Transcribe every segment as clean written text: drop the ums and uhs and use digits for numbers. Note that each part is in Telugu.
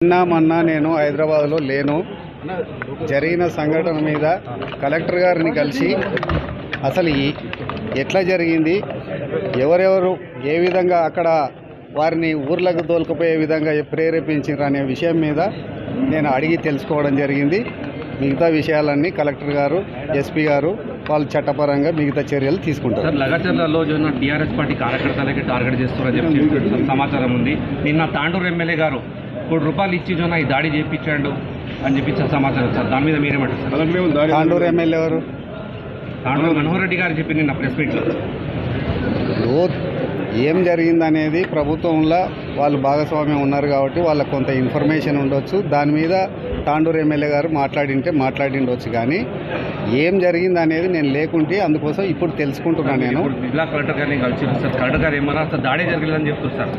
మొన్న నేను హైదరాబాద్లో లేను. జరిగిన సంఘటన మీద కలెక్టర్ గారిని కలిసి అసలు ఎట్లా జరిగింది, ఎవరెవరు ఏ విధంగా అక్కడ వారిని ఊర్లకు తోలుకుపోయే విధంగా ప్రేరేపించారు అనే విషయం మీద నేను అడిగి తెలుసుకోవడం జరిగింది. మిగతా విషయాలన్నీ కలెక్టర్ గారు, ఎస్పీ గారు వాళ్ళు చట్టపరంగా మిగతా చర్యలు తీసుకుంటారు. లగచర్లలో టీఆర్ఎస్ పార్టీ కార్యకర్తలకి టార్గెట్ చేస్తున్నారని చెప్పి సమాచారం ఉంది. నిన్న తాండూరు ఎమ్మెల్యే గారు ₹1 ఇచ్చి ఈ దాడి చేయించాడు అని చెప్పి సమాచారం సార్. దాని మీద మీరేమంటారు సార్? తాండూరు ఎమ్మెల్యే ఎవరు? తాండూరు మనోహర్ రెడ్డి గారు చెప్పి నిన్న ప్రెస్ మీట్లో ఏం జరిగిందనేది ప్రభుత్వంలో వాళ్ళు భాగస్వామ్యం ఉన్నారు కాబట్టి వాళ్ళకు కొంత ఇన్ఫర్మేషన్ ఉండొచ్చు. దాని మీద తాండూరు ఎమ్మెల్యే గారు మాట్లాడిండొచ్చు. కానీ ఏం జరిగింది అనేది నేను లేకుంటే అందుకోసం ఇప్పుడు తెలుసుకుంటున్నాను. నేను జిల్లా కలెక్టర్ గారిని కలిసి కలెక్టర్ గారు ఏమన్నా దాడి జరగలేదని చెప్తారు సార్.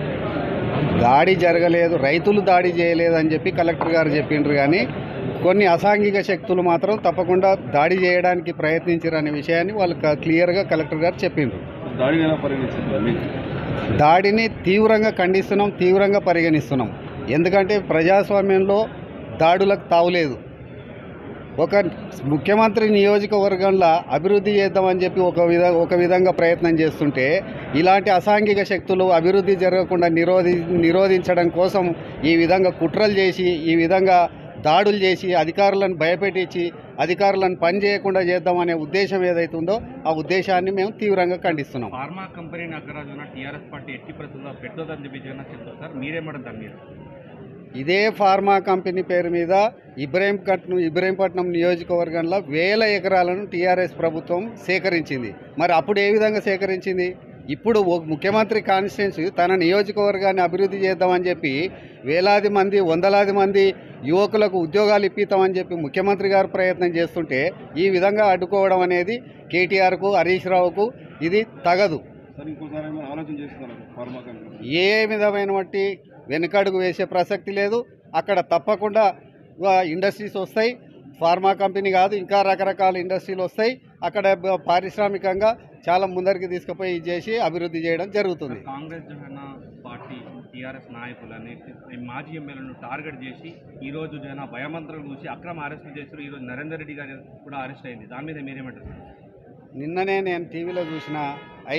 దాడి జరగలేదు, రైతులు దాడి చేయలేదని చెప్పి కలెక్టర్ గారు చెప్పిండ్రు. కానీ కొన్ని అసాంఘిక శక్తులు మాత్రం తప్పకుండా దాడి చేయడానికి ప్రయత్నించారనే విషయాన్ని వాళ్ళు క్లియర్గా కలెక్టర్ గారు చెప్పిండ్రు. దాడిని తీవ్రంగా ఖండిస్తున్నాం, తీవ్రంగా పరిగణిస్తున్నాం. ఎందుకంటే ప్రజాస్వామ్యంలో దాడులకు తావులేదు. ఒక ముఖ్యమంత్రి నియోజకవర్గంలో అభివృద్ధి చేద్దామని చెప్పి ఒక విధంగా ప్రయత్నం చేస్తుంటే ఇలాంటి అసాంఘిక శక్తులు అభివృద్ధి జరగకుండా నిరోధించడం కోసం ఈ విధంగా కుట్రలు చేసి, ఈ విధంగా దాడులు చేసి, అధికారులను భయపెట్టించి అధికారులను పని చేయకుండా చేద్దామనే ఉద్దేశం ఏదైతుందో ఆ ఉద్దేశాన్ని మేము తీవ్రంగా ఖండిస్తున్నాం. ఫార్మా కంపెనీ నగరాజున టీఆర్ఎస్ పార్టీ ఎట్టి పరిస్థితుల్లో పెట్టొద్దని చెప్పి చెప్తారు సార్. మీరేమంటారు దాని మీద? ఇదే ఫార్మా కంపెనీ పేరు మీద ఇబ్రహీంపట్నం నియోజకవర్గంలో 1000 ఎకరాలను టీఆర్ఎస్ ప్రభుత్వం సేకరించింది. మరి అప్పుడు ఏ విధంగా సేకరించింది? ఇప్పుడు ముఖ్యమంత్రి కాన్స్టిట్యున్సీ తన నియోజకవర్గాన్ని అభివృద్ధి చేద్దామని చెప్పి వేలాది మంది, వందలాది మంది యువకులకు ఉద్యోగాలు ఇప్పిస్తామని చెప్పి ముఖ్యమంత్రి గారు ప్రయత్నం చేస్తుంటే ఈ విధంగా అడ్డుకోవడం అనేది కేటీఆర్కు, హరీష్ రావుకు ఇది తగదు. ఏ విధమైన బట్టి వెనుకడుగు వేసే ప్రసక్తి లేదు. అక్కడ తప్పకుండా ఇండస్ట్రీస్ వస్తాయి. ఫార్మా కంపెనీ కాదు, ఇంకా రకరకాల ఇండస్ట్రీలు వస్తాయి. అక్కడ పారిశ్రామికంగా చాలా ముందరికి తీసుకుపోయి చేసి అభివృద్ధి చేయడం జరుగుతుంది. కాంగ్రెస్ పార్టీ టీఆర్ఎస్ నాయకులని, మాజీ ఎమ్మెల్యేలను టార్గెట్ చేసి ఈరోజు భయమంత్రం చూసి అక్రమ అరెస్టులు చేశారు. ఈరోజు నరేందర్ రెడ్డి గారు కూడా అరెస్ట్ అయింది. దాని మీద మీరేమంటారు? నిన్ననే నేను టీవీలో చూసిన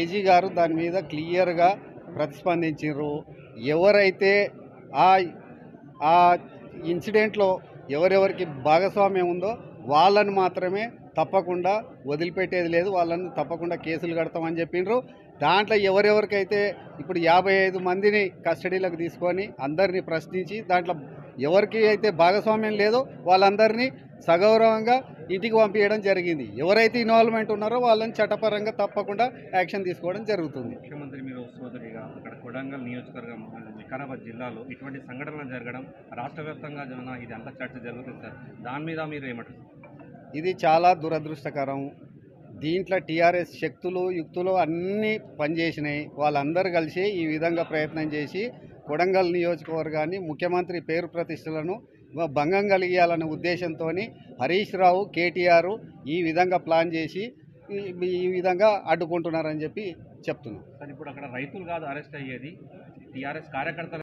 ఐజీ గారు దాని మీద క్లియర్గా ప్రతిస్పందించారు. ఎవరైతే ఆ ఇన్సిడెంట్లో ఎవరెవరికి భాగస్వామ్యం ఉందో వాళ్ళని మాత్రమే తప్పకుండా వదిలిపెట్టేది లేదు, వాళ్ళని తప్పకుండా కేసులు కడతామని చెప్పిండ్రు. దాంట్లో ఎవరెవరికైతే ఇప్పుడు 55 మందిని కస్టడీలోకి తీసుకొని అందరినీ ప్రశ్నించి దాంట్లో ఎవరికి అయితే భాగస్వామ్యం లేదో వాళ్ళందరినీ సగౌరవంగా ఇంటికి పంపించడం జరిగింది. ఎవరైతే ఇన్వాల్వ్మెంట్ ఉన్నారో వాళ్ళని చట్టపరంగా తప్పకుండా యాక్షన్ తీసుకోవడం జరుగుతుంది. ముఖ్యమంత్రి మీరు సోదరిగా అక్కడ కొడంగల్ నియోజకవర్గం వికారాబాద్ జిల్లాలో ఇటువంటి సంఘటనలు జరగడం రాష్ట్ర వ్యాప్తంగా ఇది అంతా చర్చ జరుగుతుంది సార్. దాని మీద మీరు ఏమంటారు? ఇది చాలా దురదృష్టకరం. దీంట్లో టీఆర్ఎస్ శక్తులు, యుక్తులు అన్నీ పనిచేసినాయి. వాళ్ళందరూ కలిసి ఈ విధంగా ప్రయత్నం చేసి కొడంగల్ నియోజకవర్గాన్ని, ముఖ్యమంత్రి పేరు ప్రతిష్టలను భంగం కలిగియాలనే ఉద్దేశంతో హరీష్ రావు, కేటీఆర్ ఈ విధంగా ప్లాన్ చేసి ఈ విధంగా అడ్డుకుంటున్నారని చెప్పి చెప్తున్నాం. సార్ ఇప్పుడు అక్కడ రైతులు కాదు అరెస్ట్ అయ్యేది, టీఆర్ఎస్ కార్యకర్తలు